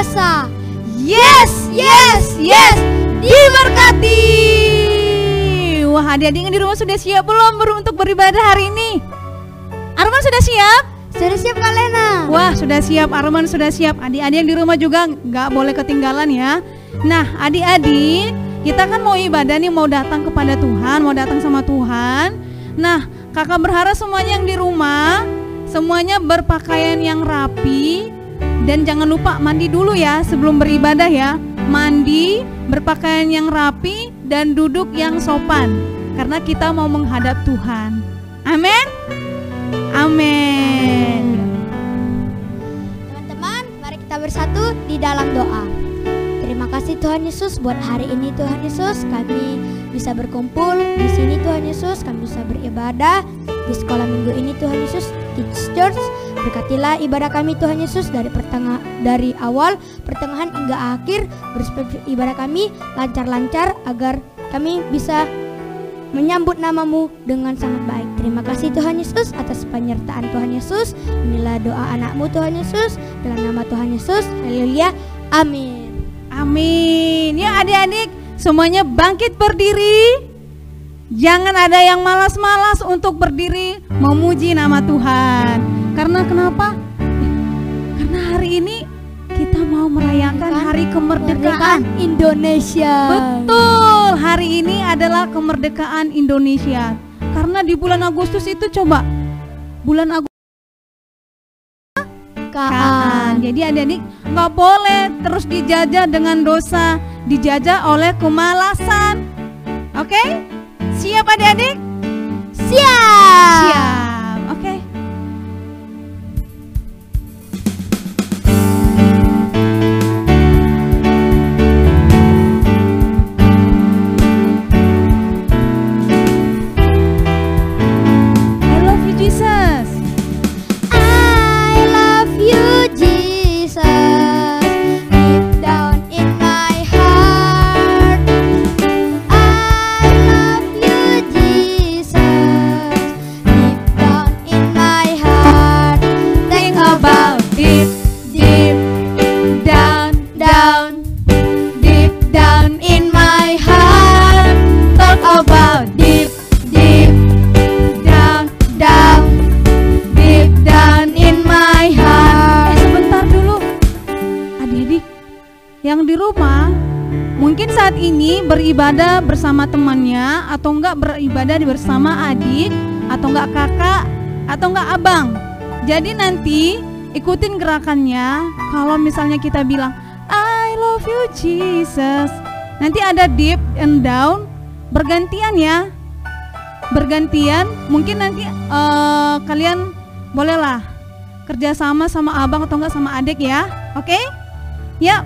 biasa. Yes, yes, yes, diberkati. Wah, adik-adik di rumah sudah siap belum untuk beribadah hari ini? Arman sudah siap? Sudah siap Kak Lena. Wah, sudah siap, Arman sudah siap. Adik-adik yang di rumah juga nggak boleh ketinggalan ya. Nah, adik-adik, kita kan mau ibadah nih, mau datang kepada Tuhan, mau datang sama Tuhan. Nah, kakak berharap semuanya yang di rumah, semuanya berpakaian yang rapi. Dan jangan lupa mandi dulu ya sebelum beribadah ya. Mandi, berpakaian yang rapi, dan duduk yang sopan. Karena kita mau menghadap Tuhan. Amin. Amin. Teman-teman, mari kita bersatu di dalam doa. Terima kasih Tuhan Yesus buat hari ini Tuhan Yesus, kami bisa berkumpul di sini Tuhan Yesus, kami bisa beribadah di sekolah minggu ini Tuhan Yesus, Kids Church. Berkatilah ibadah kami Tuhan Yesus dari awal, pertengahan hingga akhir. Ibadah kami lancar-lancar agar kami bisa menyambut namamu dengan sangat baik. Terima kasih Tuhan Yesus atas penyertaan Tuhan Yesus. Inilah doa anakmu Tuhan Yesus, dalam nama Tuhan Yesus. Haleluya. Amin. Amin. Ya adik-adik, semuanya bangkit berdiri. Jangan ada yang malas-malas untuk berdiri memuji nama Tuhan. Karena kenapa? Karena hari ini kita mau merayakan hari kemerdekaan Indonesia. Betul, hari ini adalah kemerdekaan Indonesia. Karena di bulan Agustus itu coba, bulan Agustus kan. Jadi adik-adik nggak boleh terus dijajah dengan dosa, dijajah oleh kemalasan. Oke? Siap adik-adik? Siap. Siap. Oke. Beribadah bersama temannya, atau enggak beribadah bersama adik, atau enggak kakak, atau enggak abang. Jadi nanti ikutin gerakannya. Kalau misalnya kita bilang I love you Jesus, nanti ada deep and down, bergantian ya. Bergantian. Mungkin nanti kalian bolehlah kerjasama sama abang atau enggak sama adik ya. Oke? Ya.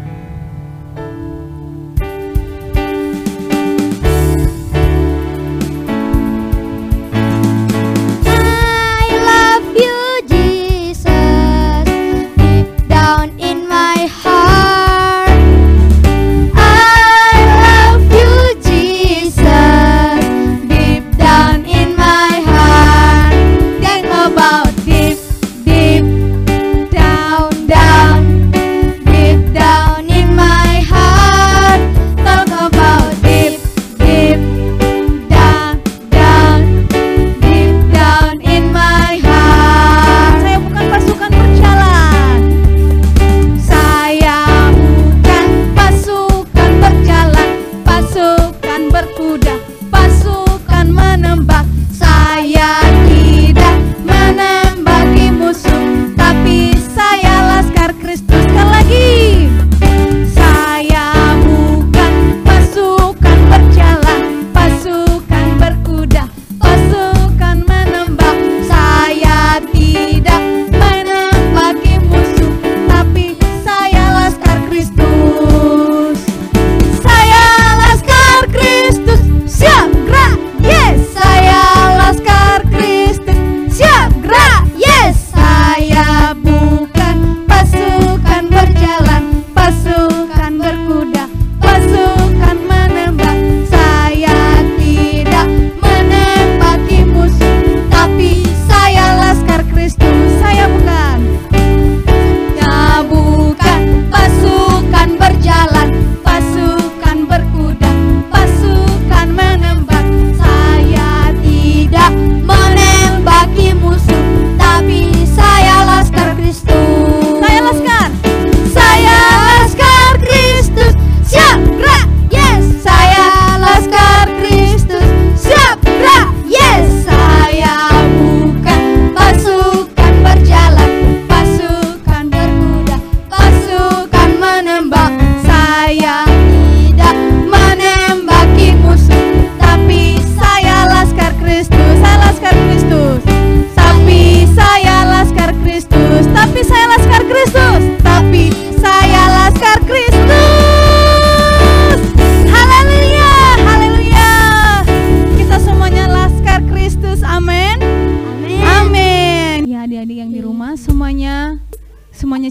Deep down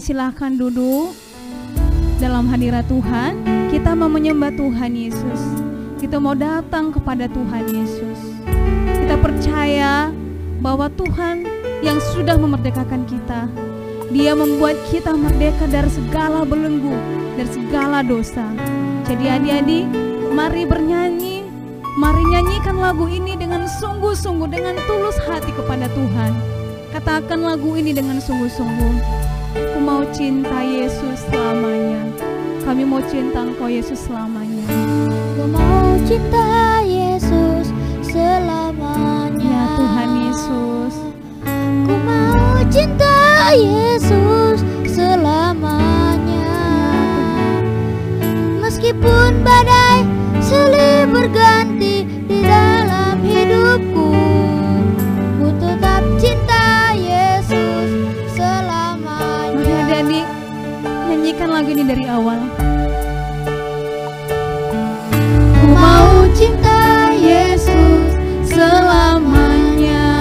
silahkan duduk dalam hadirat Tuhan. Kita mau menyembah Tuhan Yesus. Kita mau datang kepada Tuhan Yesus. Kita percaya bahwa Tuhan yang sudah memerdekakan kita, Dia membuat kita merdeka dari segala belenggu, dari segala dosa. Jadi adik-adik, mari bernyanyi, mari nyanyikan lagu ini dengan sungguh-sungguh, dengan tulus hati kepada Tuhan. Katakan lagu ini dengan sungguh-sungguh. Aku mau cinta Yesus selamanya. Kami mau cinta Engkau Yesus selamanya. Ku mau cinta Yesus selamanya. Ya Tuhan Yesus. Ku mau cinta Yesus selamanya. Meskipun badai silih berganti di dalam hidupku, ku tetap cinta Yesus selamanya. Mari adik-adik nyanyikan lagu ini dari awal. Ku mau cinta Yesus selamanya.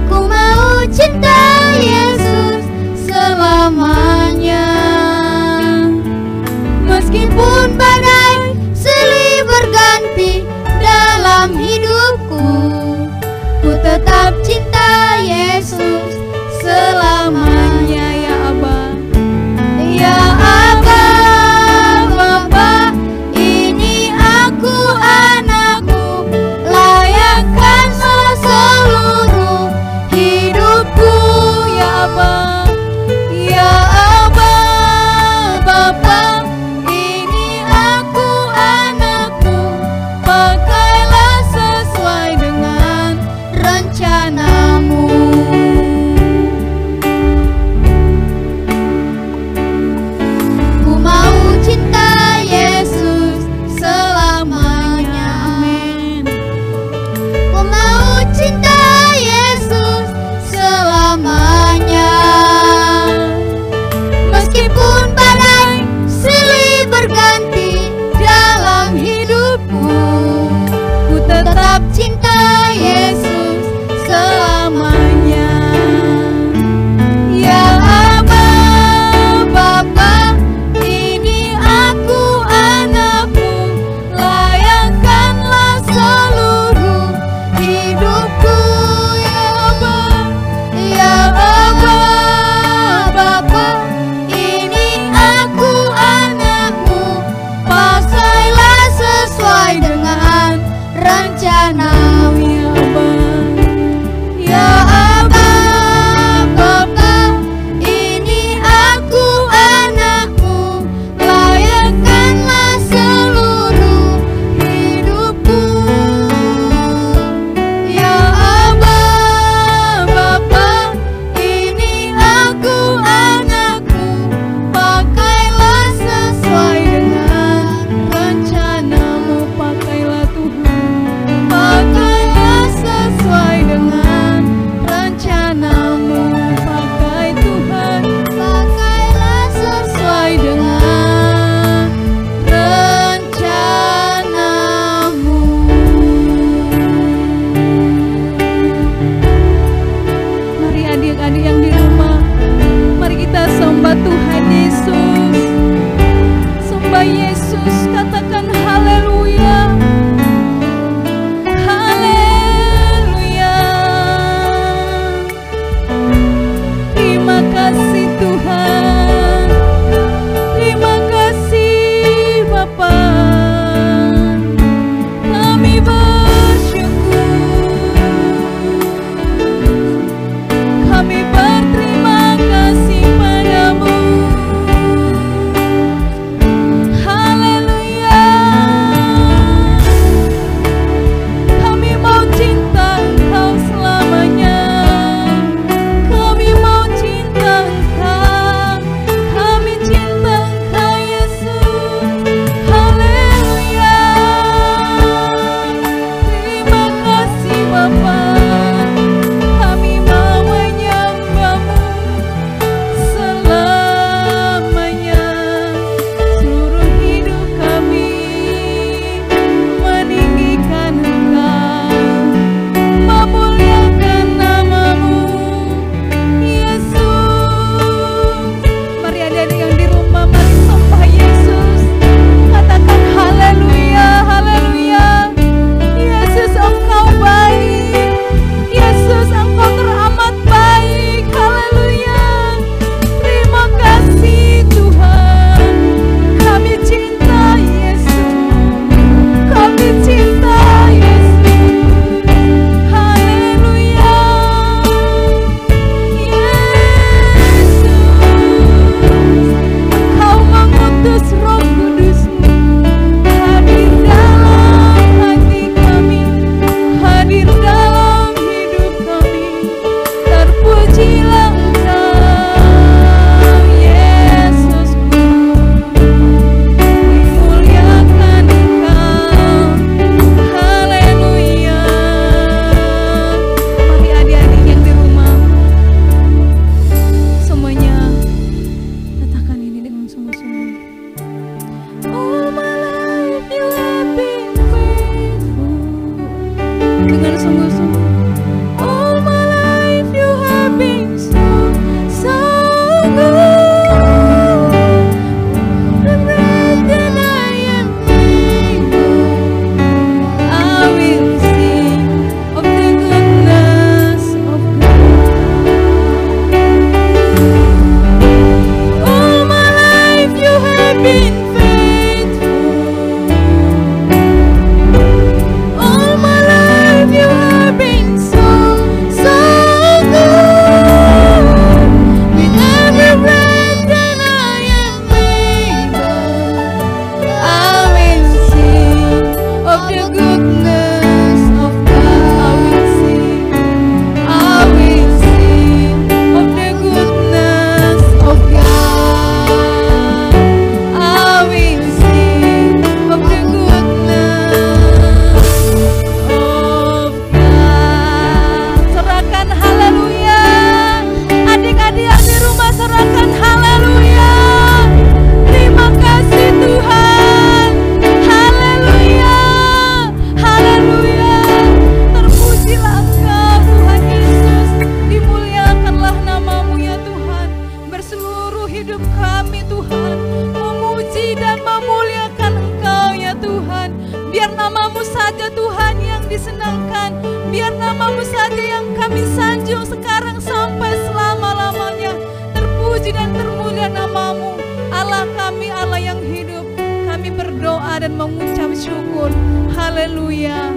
Ku mau cinta Yesus selamanya. Meskipun badai silih berganti dalam hidupku, ku tetap cinta Yesus selamanya. Ya Aba, Ya Aba, Bapa, ini aku adik-adik yang di rumah, mari sembah Yesus. Katakan haleluya, haleluya. Yesus Engkau baik, Yesus Engkau teramat baik, haleluya. Terima kasih Tuhan, kami cinta Yesus, kami cinta Yesus, haleluya. Yesus, Kau mengutus Roh Kudus-Mu hadir dalam hati kami, hadir dalam hidup kami. Terpujilah Engkau, Yesusku, dimuliakan Engkau, haleluya. Mari adik-adik yang di rumah, semuanya katakan ini dengan sungguh-sungguh. All my life you have been faithful. Dengan sungguh-sungguh. All my life you have been so, so good. The breath that I am able, I will sing of the goodness of God. All my life you have been faithful. All my life you have been so, so good. With every breath that I am able, I will sing of the goodness of God. I will sing of the goodness of God. I will sing of the goodness of God. Serahkan haleluya. Adik-adik yang di rumah, serahkan haleluya. Terima kasih Tuhan. Haleluya. Haleluya. Terpujilah Engkau Tuhan Yesus. Dimuliakanlah nama-Mu ya Tuhan. Berseluruh hidup kami Tuhan, memuji dan memuliakan Engkau ya Tuhan. Biar nama-Mu saja Tuhan yang disenangkan, biar nama-Mu saja yang kami sanjung sekarang sampai selama-lamanya. Terpuji dan termulia nama-Mu, Allah kami, Allah yang hidup. Kami berdoa dan mengucap syukur. Haleluya.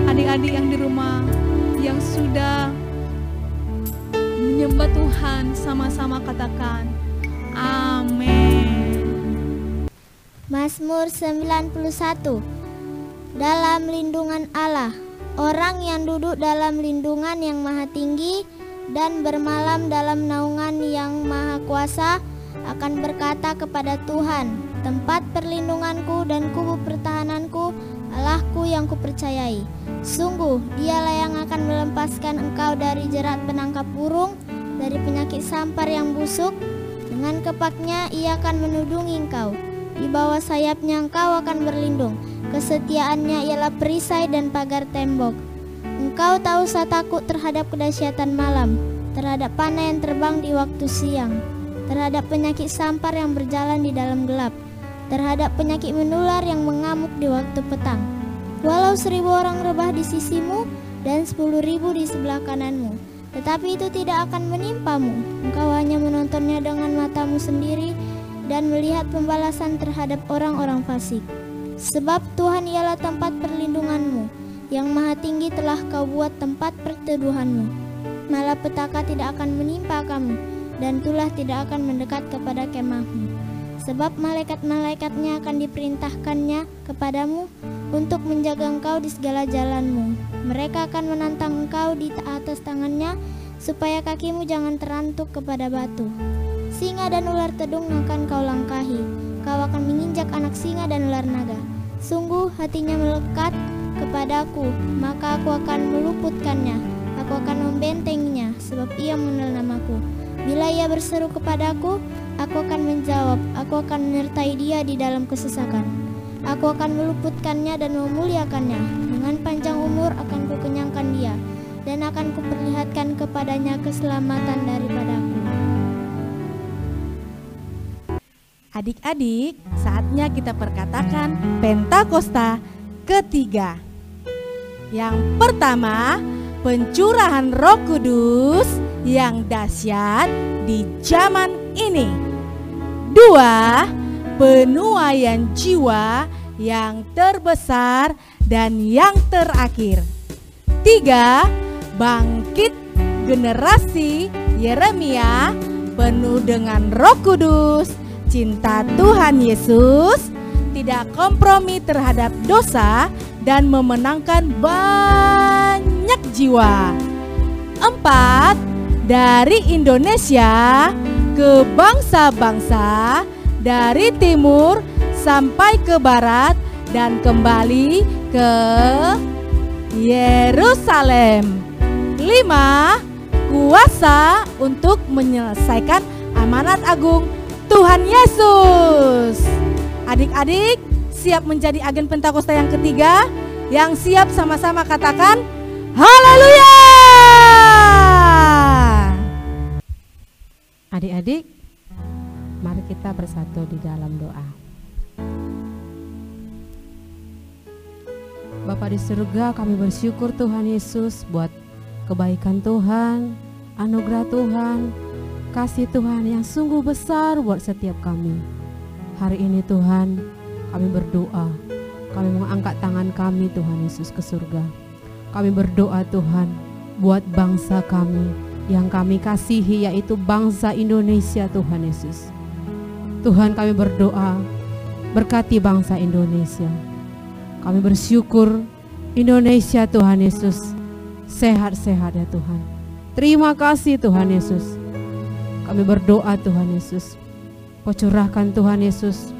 Adik-adik yang di rumah, yang sudah menyembah Tuhan, sama-sama katakan amin. Mazmur 91. Dalam lindungan Allah, orang yang duduk dalam lindungan yang maha tinggi dan bermalam dalam naungan yang maha kuasa akan berkata kepada Tuhan, tempat perlindunganku dan kubu pertahananku, Allahku yang kupercayai. Sungguh, Dialah yang akan melepaskan engkau dari jerat penangkap burung, dari penyakit sampar yang busuk. Dengan kepaknya Ia akan menudungi engkau. Di bawah sayapnya engkau akan berlindung. Kesetiaannya ialah perisai dan pagar tembok. Engkau tak usah takut terhadap kedahsyatan malam, terhadap panah yang terbang di waktu siang, terhadap penyakit sampar yang berjalan di dalam gelap, terhadap penyakit menular yang mengamuk di waktu petang. Walau 1000 orang rebah di sisimu dan 10.000 di sebelah kananmu, tetapi itu tidak akan menimpamu. Engkau hanya menontonnya dengan matamu sendiri dan melihat pembalasan terhadap orang-orang fasik. Sebab Tuhan ialah tempat perlindunganmu, yang maha tinggi telah kau buat tempat perteduhanmu. Malapetaka tidak akan menimpa kamu, dan tulah tidak akan mendekat kepada kemahmu. Sebab malaikat-malaikatnya akan diperintahkannya kepadamu untuk menjaga engkau di segala jalanmu. Mereka akan menantang engkau di atas tangannya, supaya kakimu jangan terantuk kepada batu. Singa dan ular tedung akan kau langkahi. Kau akan menginjak anak singa dan ular naga. Sungguh hatinya melekat kepadaku, maka aku akan meluputkannya. Aku akan membentenginya, sebab ia mengenal namaku. Bila ia berseru kepadaku, aku akan menjawab. Aku akan menyertai dia di dalam kesesakan. Aku akan meluputkannya dan memuliakannya. Dengan panjang umur akan kukenyangkan dia, dan akan kuperlihatkan kepadanya keselamatan daripadaku. Adik-adik, saatnya kita perkatakan Pentakosta ketiga. Yang pertama, pencurahan Roh Kudus yang dahsyat di zaman ini. 2, penuaian jiwa yang terbesar dan yang terakhir. 3, bangkit generasi Yeremia penuh dengan Roh Kudus, cinta Tuhan Yesus, tidak kompromi terhadap dosa, dan memenangkan banyak jiwa. 4, dari Indonesia ke bangsa-bangsa, dari timur sampai ke barat, dan kembali ke Yerusalem. 5, kuasa untuk menyelesaikan amanat agung Tuhan Yesus. Adik-adik siap menjadi agen Pentakosta yang ketiga? Yang siap sama-sama katakan haleluya. Adik-adik, mari kita bersatu di dalam doa. Bapa di surga, kami bersyukur Tuhan Yesus buat kebaikan Tuhan, anugerah Tuhan, kasih Tuhan yang sungguh besar buat setiap kami. Hari ini Tuhan, kami berdoa, kami mengangkat tangan kami Tuhan Yesus ke surga. Kami berdoa Tuhan buat bangsa kami yang kami kasihi, yaitu bangsa Indonesia Tuhan Yesus. Tuhan, kami berdoa, berkati bangsa Indonesia. Kami bersyukur Indonesia Tuhan Yesus sehat-sehat ya Tuhan. Terima kasih Tuhan Yesus. Kami berdoa Tuhan Yesus, Kau curahkan Tuhan Yesus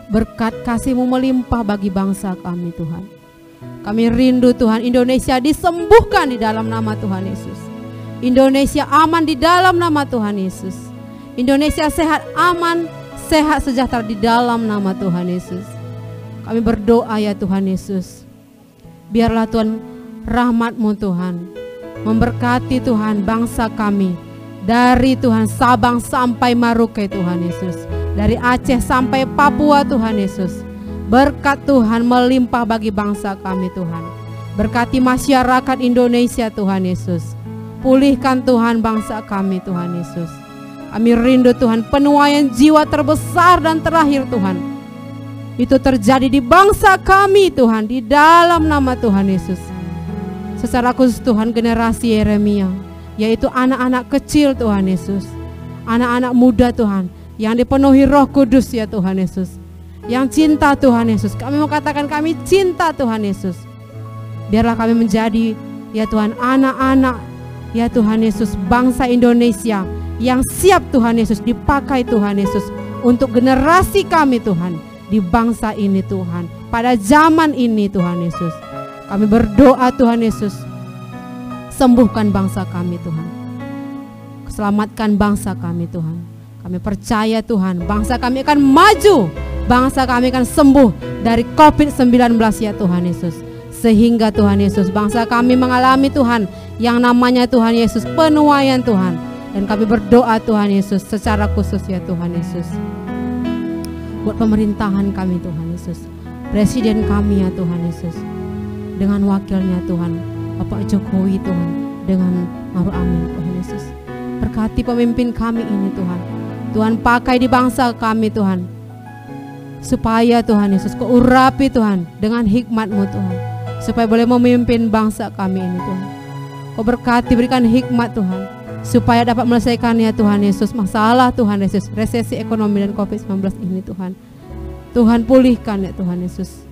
berkat kasih-Mu melimpah bagi bangsa kami Tuhan. Kami rindu Tuhan Indonesia disembuhkan di dalam nama Tuhan Yesus. Indonesia aman di dalam nama Tuhan Yesus. Indonesia sehat, aman, sehat, sejahtera di dalam nama Tuhan Yesus. Kami berdoa ya Tuhan Yesus, biarlah Tuhan rahmat-Mu Tuhan memberkati Tuhan bangsa kami, dari Tuhan Sabang sampai Maroke Tuhan Yesus, dari Aceh sampai Papua Tuhan Yesus. Berkat Tuhan melimpah bagi bangsa kami Tuhan. Berkati masyarakat Indonesia Tuhan Yesus. Pulihkan Tuhan bangsa kami Tuhan Yesus. Kami rindu Tuhan penuaian jiwa terbesar dan terakhir Tuhan, itu terjadi di bangsa kami Tuhan, di dalam nama Tuhan Yesus. Secara khusus Tuhan generasi Yeremia, yaitu anak-anak kecil Tuhan Yesus, anak-anak muda Tuhan, yang dipenuhi Roh Kudus ya Tuhan Yesus, yang cinta Tuhan Yesus. Kami mau katakan kami cinta Tuhan Yesus. Biarlah kami menjadi ya Tuhan anak-anak ya Tuhan Yesus bangsa Indonesia yang siap Tuhan Yesus dipakai Tuhan Yesus untuk generasi kami Tuhan di bangsa ini Tuhan, pada zaman ini Tuhan Yesus. Kami berdoa Tuhan Yesus, sembuhkan bangsa kami Tuhan, selamatkan bangsa kami Tuhan. Kami percaya Tuhan bangsa kami akan maju, bangsa kami akan sembuh dari COVID-19 ya Tuhan Yesus. Sehingga Tuhan Yesus bangsa kami mengalami Tuhan yang namanya Tuhan Yesus penuaian Tuhan. Dan kami berdoa Tuhan Yesus secara khusus ya Tuhan Yesus, buat pemerintahan kami Tuhan Yesus, presiden kami ya Tuhan Yesus, dengan wakilnya Tuhan Bapak Jokowi Tuhan, dengan Maruf Amin Tuhan Yesus. Berkati pemimpin kami ini Tuhan. Tuhan pakai di bangsa kami Tuhan, supaya Tuhan Yesus Kau urapi Tuhan dengan hikmat-Mu Tuhan, supaya boleh memimpin bangsa kami ini Tuhan. Kau berkati, berikan hikmat Tuhan, supaya dapat menyelesaikan ya Tuhan Yesus masalah Tuhan Yesus, resesi ekonomi dan COVID-19 ini Tuhan. Tuhan pulihkan ya Tuhan Yesus.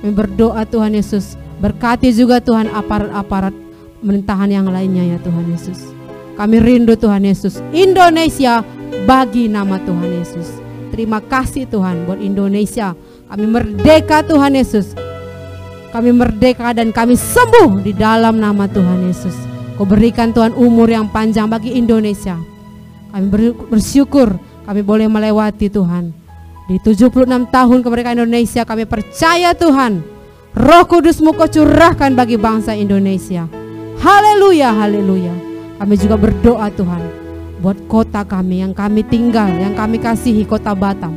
Kami berdoa Tuhan Yesus, berkati juga Tuhan aparat-aparat pemerintahan yang lainnya ya Tuhan Yesus. Kami rindu Tuhan Yesus Indonesia bagi nama Tuhan Yesus. Terima kasih Tuhan buat Indonesia. Kami merdeka Tuhan Yesus. Kami merdeka dan kami sembuh di dalam nama Tuhan Yesus. Kau berikan Tuhan umur yang panjang bagi Indonesia. Kami bersyukur kami boleh melewati Tuhan. Di 76 tahun kemerdekaan Indonesia, kami percaya Tuhan Roh Kudus-Mu Kau curahkan bagi bangsa Indonesia. Haleluya, haleluya. Kami juga berdoa Tuhan, buat kota kami yang kami tinggal, yang kami kasihi, kota Batam.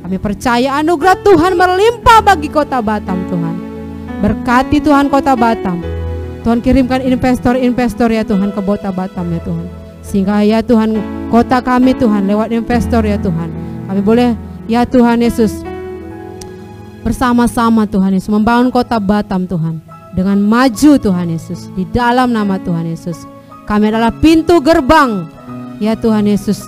Kami percaya anugerah Tuhan berlimpah bagi kota Batam Tuhan. Berkati Tuhan kota Batam. Tuhan kirimkan investor-investor ya Tuhan ke kota Batam ya Tuhan. Sehingga ya Tuhan kota kami Tuhan lewat investor ya Tuhan. Kami boleh ya Tuhan Yesus bersama-sama Tuhan Yesus membangun kota Batam Tuhan. Dengan maju Tuhan Yesus di dalam nama Tuhan Yesus. Kami adalah pintu gerbang ya Tuhan Yesus.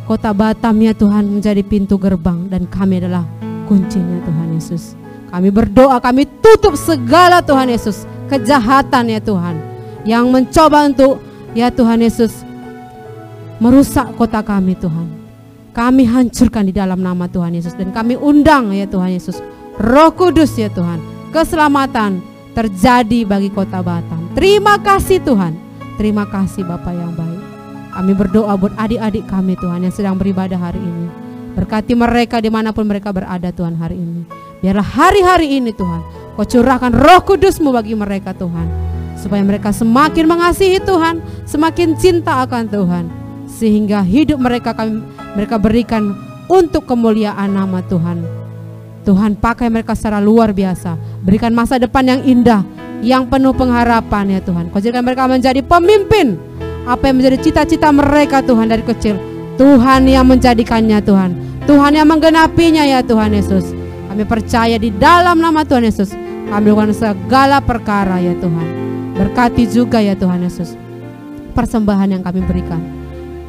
Kota Batam ya Tuhan menjadi pintu gerbang dan kami adalah kuncinya Tuhan Yesus. Kami berdoa, kami tutup segala Tuhan Yesus kejahatan ya Tuhan yang mencoba untuk ya Tuhan Yesus merusak kota kami Tuhan. Kami hancurkan di dalam nama Tuhan Yesus dan kami undang ya Tuhan Yesus Roh Kudus ya Tuhan, keselamatan terjadi bagi kota Batam. Terima kasih Tuhan. Terima kasih Bapa yang baik. Kami berdoa buat adik-adik kami Tuhan yang sedang beribadah hari ini. Berkati mereka dimanapun mereka berada Tuhan hari ini. Biarlah hari-hari ini Tuhan Kau curahkan Roh Kudus-Mu bagi mereka Tuhan. Supaya mereka semakin mengasihi Tuhan, semakin cinta akan Tuhan. Sehingga hidup mereka berikan untuk kemuliaan nama Tuhan. Tuhan pakai mereka secara luar biasa. Berikan masa depan yang indah, yang penuh pengharapan ya Tuhan. Kau jadikan mereka menjadi pemimpin. Apa yang menjadi cita-cita mereka Tuhan dari kecil, Tuhan yang menjadikannya Tuhan. Tuhan yang menggenapinya ya Tuhan Yesus. Kami percaya di dalam nama Tuhan Yesus kami lakukan segala perkara ya Tuhan. Berkati juga ya Tuhan Yesus persembahan yang kami berikan.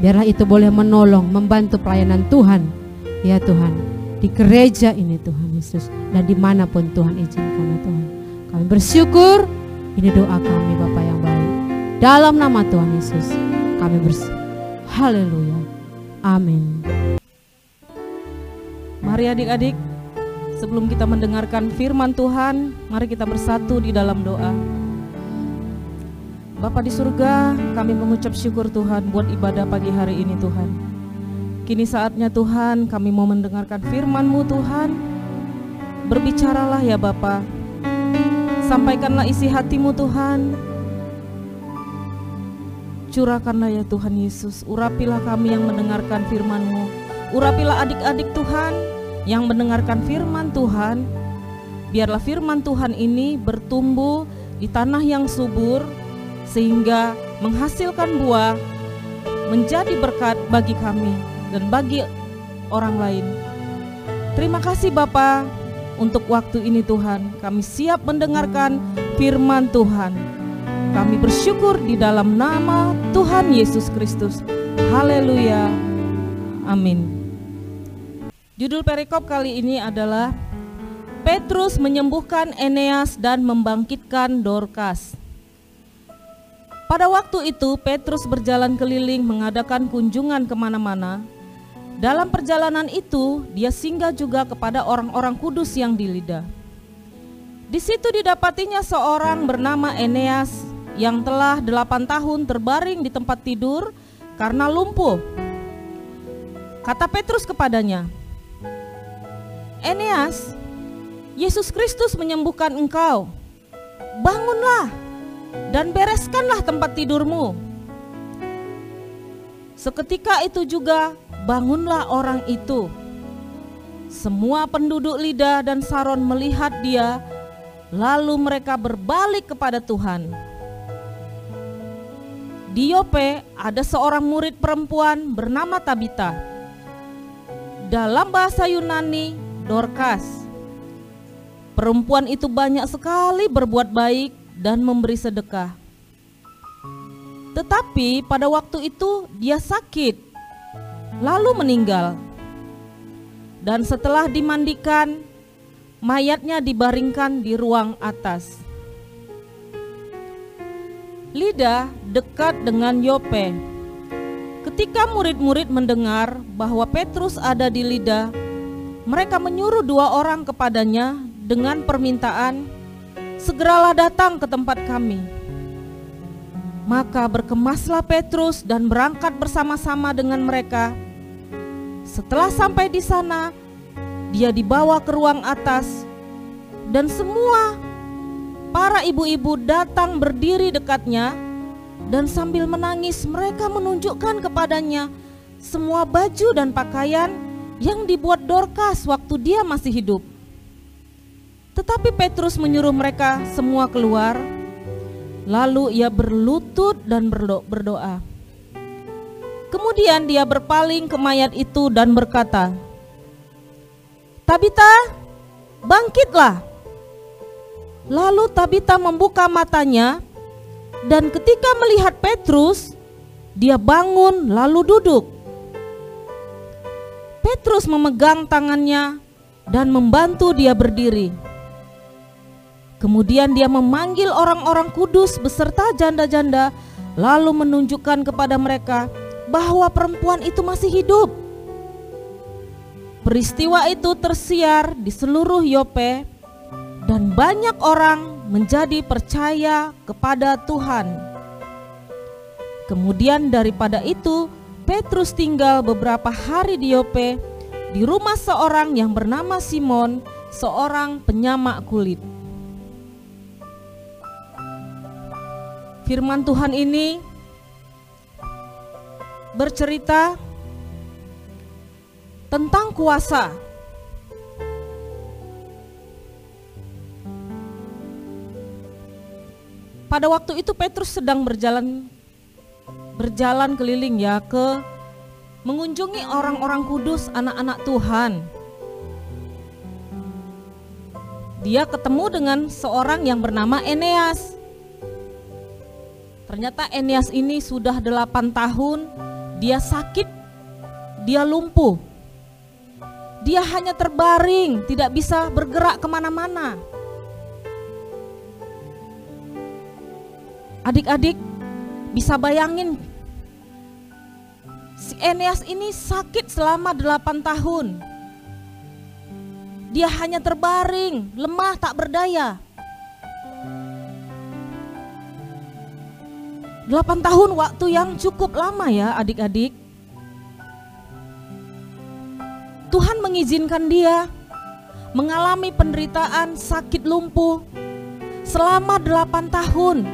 Biarlah itu boleh menolong, membantu pelayanan Tuhan ya Tuhan di gereja ini Tuhan Yesus. Dan dimanapun Tuhan izinkan ya Tuhan. Kami bersyukur, ini doa kami Bapa yang baik. Dalam nama Tuhan Yesus kami haleluya, amin. Mari adik-adik, sebelum kita mendengarkan firman Tuhan, mari kita bersatu di dalam doa. Bapa di surga, kami mengucap syukur Tuhan buat ibadah pagi hari ini Tuhan. Kini saatnya Tuhan kami mau mendengarkan firman-Mu Tuhan. Berbicaralah ya Bapa, sampaikanlah isi hati-Mu Tuhan. Curahkanlah ya Tuhan Yesus, urapilah kami yang mendengarkan firman-Mu. Urapilah adik-adik Tuhan yang mendengarkan firman Tuhan. Biarlah firman Tuhan ini bertumbuh di tanah yang subur, sehingga menghasilkan buah, menjadi berkat bagi kami dan bagi orang lain. Terima kasih Bapa untuk waktu ini Tuhan. Kami siap mendengarkan firman Tuhan. Kami bersyukur di dalam nama Tuhan Yesus Kristus. Haleluya. Amin. Judul perikop kali ini adalah Petrus menyembuhkan Eneas dan membangkitkan Dorkas. Pada waktu itu Petrus berjalan keliling mengadakan kunjungan kemana-mana. Dalam perjalanan itu dia singgah juga kepada orang-orang kudus yang di Lida. Di situ didapatinya seorang bernama Eneas yang telah 8 tahun terbaring di tempat tidur karena lumpuh. Kata Petrus kepadanya, "Eneas, Yesus Kristus menyembuhkan engkau. Bangunlah dan bereskanlah tempat tidurmu." Seketika itu juga bangunlah orang itu. Semua penduduk Lida dan Saron melihat dia, lalu mereka berbalik kepada Tuhan. Di Yope ada seorang murid perempuan bernama Tabita. Dalam bahasa Yunani, Dorkas. Perempuan itu banyak sekali berbuat baik dan memberi sedekah. Tetapi pada waktu itu dia sakit, lalu meninggal. Dan setelah dimandikan, mayatnya dibaringkan di ruang atas. Lida dekat dengan Yope. Ketika murid-murid mendengar bahwa Petrus ada di Lida, mereka menyuruh 2 orang kepadanya dengan permintaan, "Segeralah datang ke tempat kami." Maka berkemaslah Petrus dan berangkat bersama-sama dengan mereka. Setelah sampai di sana, dia dibawa ke ruang atas, dan semua para ibu-ibu datang berdiri dekatnya dan sambil menangis mereka menunjukkan kepadanya semua baju dan pakaian yang dibuat Dorcas waktu dia masih hidup. Tetapi Petrus menyuruh mereka semua keluar, lalu ia berlutut dan berdoa. Kemudian dia berpaling ke mayat itu dan berkata, "Tabita, bangkitlah." Lalu Tabita membuka matanya, dan ketika melihat Petrus, dia bangun lalu duduk. Petrus memegang tangannya dan membantu dia berdiri. Kemudian dia memanggil orang-orang kudus beserta janda-janda, lalu menunjukkan kepada mereka bahwa perempuan itu masih hidup. Peristiwa itu tersiar di seluruh Yope, dan banyak orang menjadi percaya kepada Tuhan. Kemudian daripada itu, Petrus tinggal beberapa hari di Yope, di rumah seorang yang bernama Simon, seorang penyamak kulit. Firman Tuhan ini bercerita tentang kuasa. Pada waktu itu Petrus sedang berjalan keliling mengunjungi orang-orang kudus, anak-anak Tuhan. Dia ketemu dengan seorang yang bernama Eneas. Ternyata Eneas ini sudah 8 tahun, dia sakit, dia lumpuh. Dia hanya terbaring, tidak bisa bergerak kemana-mana. Adik-adik bisa bayangin, si Eneas ini sakit selama 8 tahun. Dia hanya terbaring, lemah, tak berdaya. 8 tahun waktu yang cukup lama ya adik-adik. Tuhan mengizinkan dia mengalami penderitaan sakit lumpuh selama 8 tahun.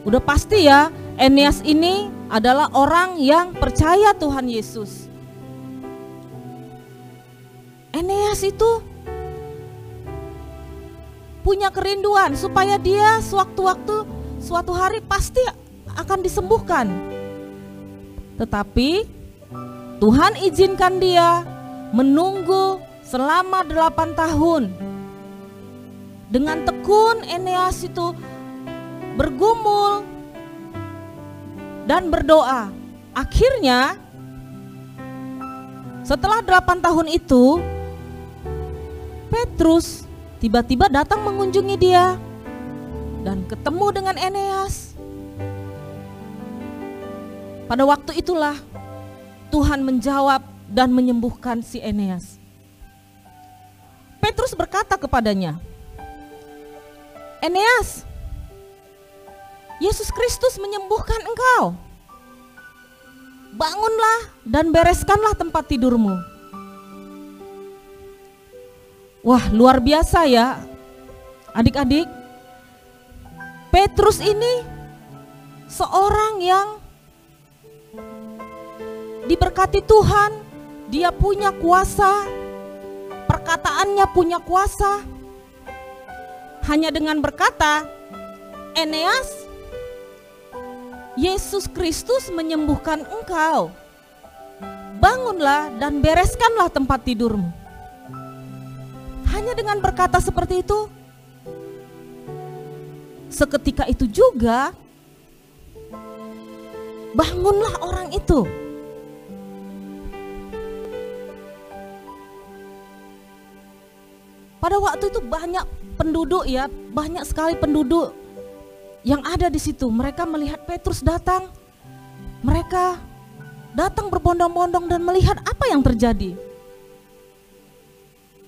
Udah pasti ya, Eneas ini adalah orang yang percaya Tuhan Yesus. Eneas itu punya kerinduan supaya dia suatu hari pasti akan disembuhkan. Tetapi Tuhan izinkan dia menunggu selama 8 tahun. Dengan tekun Eneas itu bergumul dan berdoa. Akhirnya setelah 8 tahun itu, Petrus tiba-tiba datang mengunjungi dia dan ketemu dengan Eneas. Pada waktu itulah Tuhan menjawab dan menyembuhkan si Eneas. Petrus berkata kepadanya, "Eneas, Yesus Kristus menyembuhkan engkau. Bangunlah dan bereskanlah tempat tidurmu." Wah, luar biasa ya adik-adik. Petrus ini seorang yang diberkati Tuhan. Dia punya kuasa, perkataannya punya kuasa. Hanya dengan berkata, "Eneas, Yesus Kristus menyembuhkan engkau. Bangunlah dan bereskanlah tempat tidurmu." Hanya dengan berkata seperti itu, seketika itu juga bangunlah orang itu. Pada waktu itu banyak penduduk ya, banyak sekali penduduk yang ada di situ. Mereka melihat Petrus datang. Mereka datang berbondong-bondong dan melihat apa yang terjadi.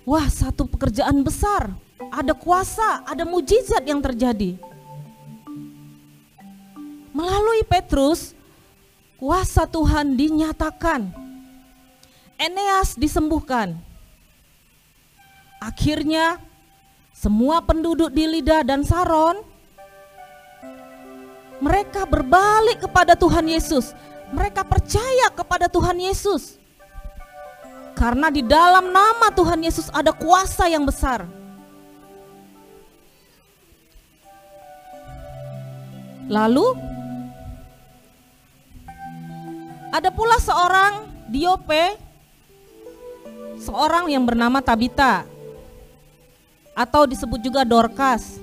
Wah, satu pekerjaan besar, ada kuasa, ada mujizat yang terjadi. Melalui Petrus, kuasa Tuhan dinyatakan. Eneas disembuhkan. Akhirnya semua penduduk di Lida dan Saron mereka berbalik kepada Tuhan Yesus. Mereka percaya kepada Tuhan Yesus. Karena di dalam nama Tuhan Yesus ada kuasa yang besar. Lalu ada pula seorang di Yope, seorang yang bernama Tabita, atau disebut juga Dorcas.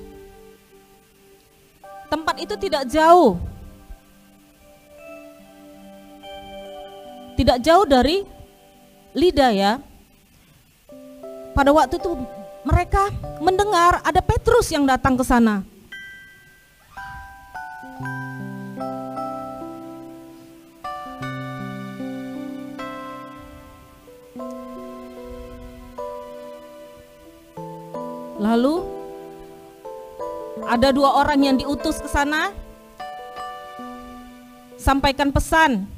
Tempat itu tidak jauh dari Lida ya. Pada waktu itu mereka mendengar ada Petrus yang datang ke sana. Lalu ada 2 orang yang diutus ke sana, sampaikan pesan.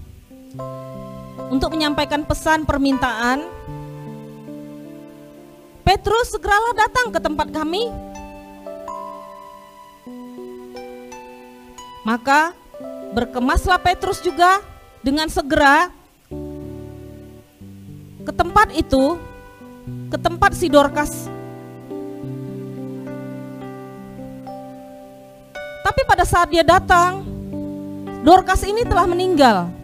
Untuk menyampaikan pesan permintaan, Petrus, segeralah datang ke tempat kami. Maka berkemaslah Petrus juga dengan segera ke tempat itu, ke tempat si Dorcas. Tapi pada saat dia datang, Dorcas ini telah meninggal.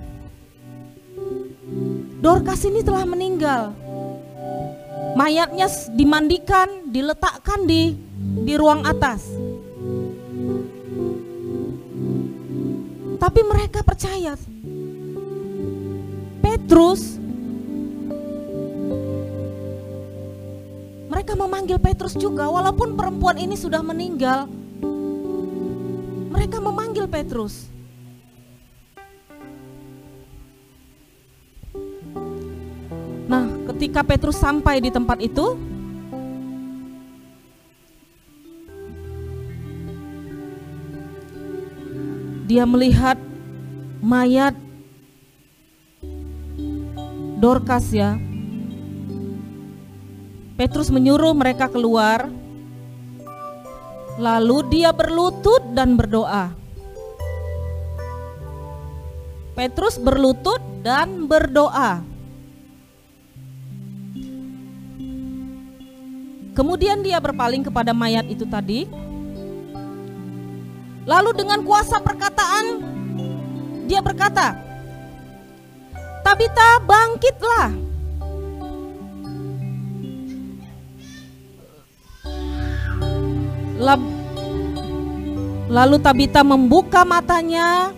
Dorcas ini telah meninggal. Mayatnya dimandikan, diletakkan di ruang atas. Tapi mereka percaya. Petrus, mereka memanggil Petrus juga walaupun perempuan ini sudah meninggal. Mereka memanggil Petrus. Nah, ketika Petrus sampai di tempat itu, dia melihat mayat Dorcas ya. Petrus menyuruh mereka keluar, lalu dia berlutut dan berdoa. Petrus berlutut dan berdoa. Kemudian dia berpaling kepada mayat itu tadi. Lalu dengan kuasa perkataan dia berkata, "Tabita, bangkitlah." Lalu Tabita membuka matanya,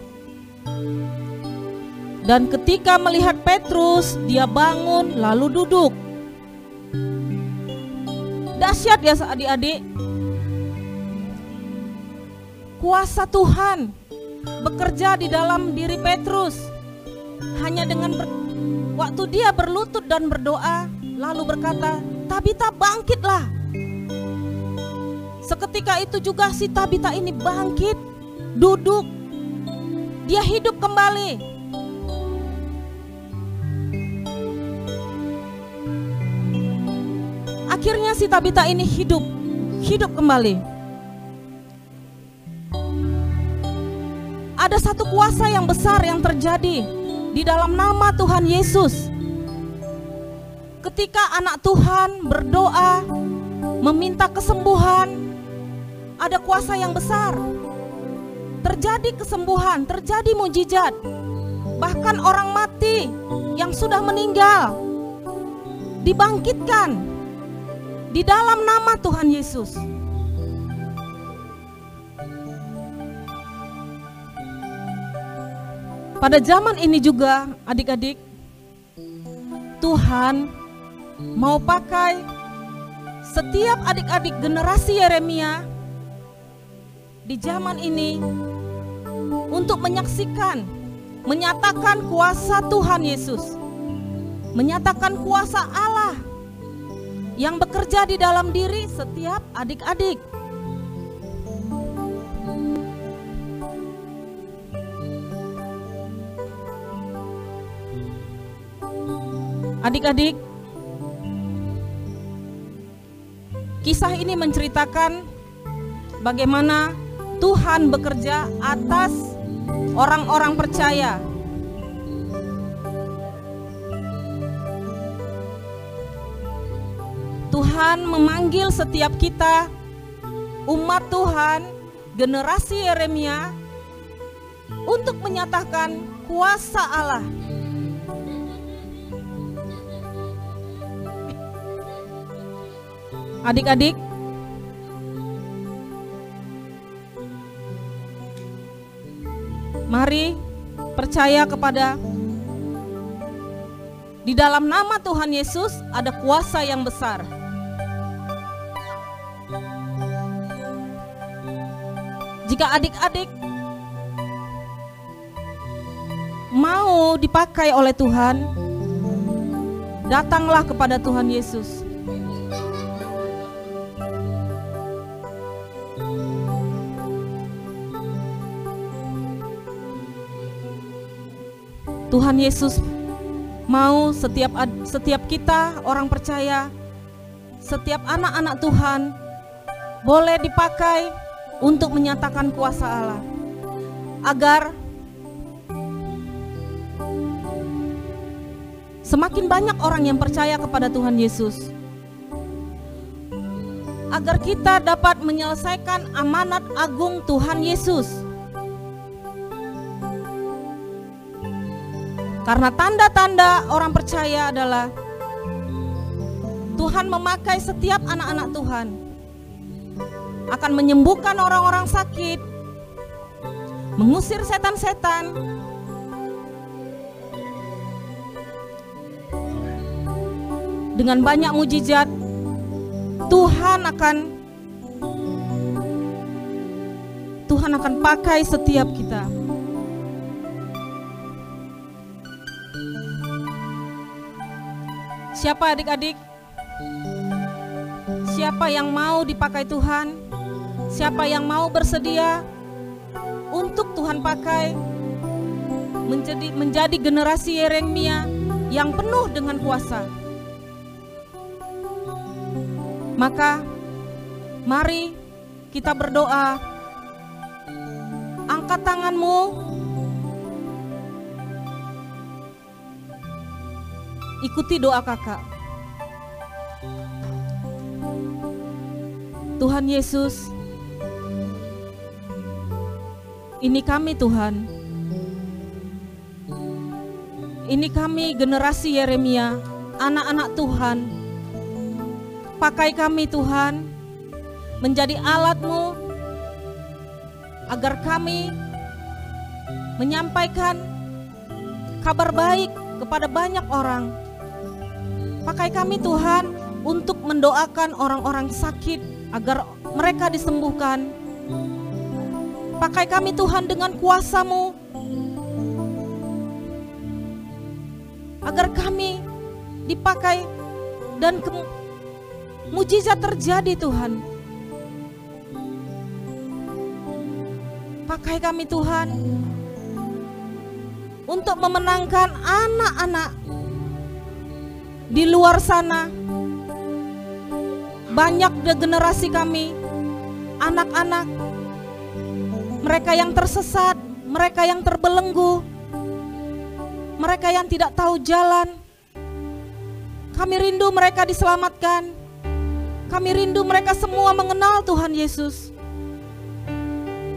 dan ketika melihat Petrus, dia bangun lalu duduk. Dahsyat ya adik-adik. Kuasa Tuhan bekerja di dalam diri Petrus. Hanya dengan waktu dia berlutut dan berdoa, lalu berkata, "Tabita, bangkitlah." Seketika itu juga si Tabita ini bangkit, duduk. Dia hidup kembali. Akhirnya si Tabita ini hidup kembali. Ada satu kuasa yang besar yang terjadi di dalam nama Tuhan Yesus. Ketika anak Tuhan berdoa, meminta kesembuhan, ada kuasa yang besar. Terjadi kesembuhan, terjadi mujizat. Bahkan orang mati yang sudah meninggal dibangkitkan di dalam nama Tuhan Yesus. Pada zaman ini juga adik-adik, Tuhan mau pakai setiap adik-adik generasi Yeremia di zaman ini untuk menyaksikan, menyatakan kuasa Tuhan Yesus, menyatakan kuasa Allah yang bekerja di dalam diri setiap adik-adik. Adik-adik, kisah ini menceritakan bagaimana Tuhan bekerja atas orang-orang percaya. Tuhan memanggil setiap kita, umat Tuhan, generasi Yeremia, untuk menyatakan kuasa Allah. Adik-adik, mari percaya kepada di dalam nama Tuhan Yesus ada kuasa yang besar. Jika adik-adik mau dipakai oleh Tuhan, datanglah kepada Tuhan Yesus. Tuhan Yesus mau setiap kita orang percaya, setiap anak-anak Tuhan boleh dipakai untuk menyatakan kuasa Allah, agar semakin banyak orang yang percaya kepada Tuhan Yesus, agar kita dapat menyelesaikan amanat agung Tuhan Yesus. Karena tanda-tanda orang percaya adalah Tuhan memakai setiap anak-anak Tuhan, akan menyembuhkan orang-orang sakit, mengusir setan-setan, dengan banyak mujizat. Tuhan akan pakai setiap kita. Siapa adik-adik? Siapa yang mau dipakai Tuhan? Siapa yang mau bersedia untuk Tuhan pakai menjadi generasi Yeremia yang penuh dengan kuasa? Maka mari kita berdoa. Angkat tanganmu. Ikuti doa kakak. Tuhan Yesus, ini kami Tuhan. Ini kami generasi Yeremia, anak-anak Tuhan. Pakai kami Tuhan, menjadi alat-Mu, agar kami menyampaikan kabar baik kepada banyak orang. Pakai kami Tuhan untuk mendoakan orang-orang sakit agar mereka disembuhkan. Pakai kami Tuhan dengan kuasa-Mu, agar kami dipakai dan mujizat terjadi Tuhan. Pakai kami Tuhan untuk memenangkan anak-anak di luar sana. Banyak generasi kami, anak-anak, mereka yang tersesat, mereka yang terbelenggu, mereka yang tidak tahu jalan. Kami rindu mereka diselamatkan. Kami rindu mereka semua mengenal Tuhan Yesus.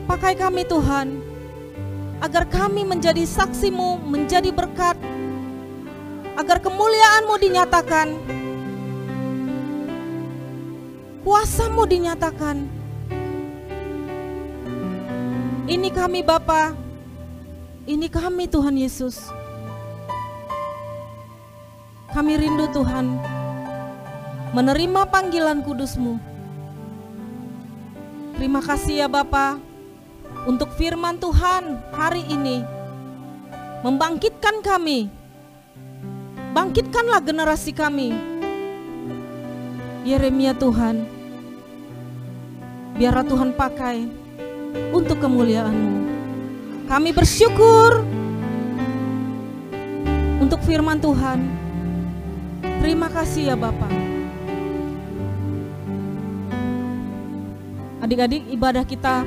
Pakai kami Tuhan, agar kami menjadi saksi-Mu, menjadi berkat, agar kemuliaan-Mu dinyatakan, kuasa-Mu dinyatakan. Ini kami Bapa, ini kami Tuhan Yesus. Kami rindu Tuhan menerima panggilan kudus-Mu. Terima kasih ya Bapa untuk firman Tuhan hari ini. Membangkitkan kami. Bangkitkanlah generasi kami. Yeremia Tuhan, biarlah Tuhan pakai untuk kemuliaan-Mu. Kami bersyukur untuk firman Tuhan. Terima kasih ya Bapa. Adik-adik, ibadah kita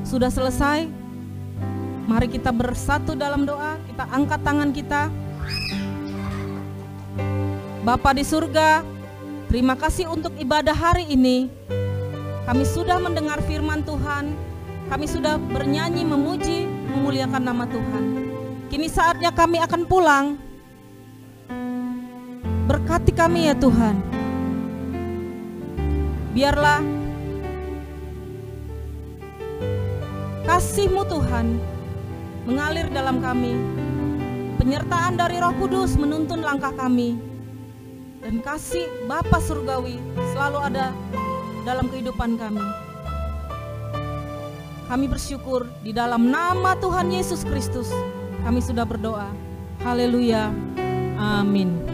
sudah selesai. Mari kita bersatu dalam doa, kita angkat tangan kita. Bapa di surga, terima kasih untuk ibadah hari ini. Kami sudah mendengar firman Tuhan, kami sudah bernyanyi, memuji, memuliakan nama Tuhan. Kini saatnya kami akan pulang. Berkati kami ya Tuhan. Biarlah kasih-Mu Tuhan mengalir dalam kami. Penyertaan dari Roh Kudus menuntun langkah kami. Dan kasih Bapa Surgawi selalu ada dalam kehidupan kami. Kami bersyukur di dalam nama Tuhan Yesus Kristus. Kami sudah berdoa. Haleluya. Amin.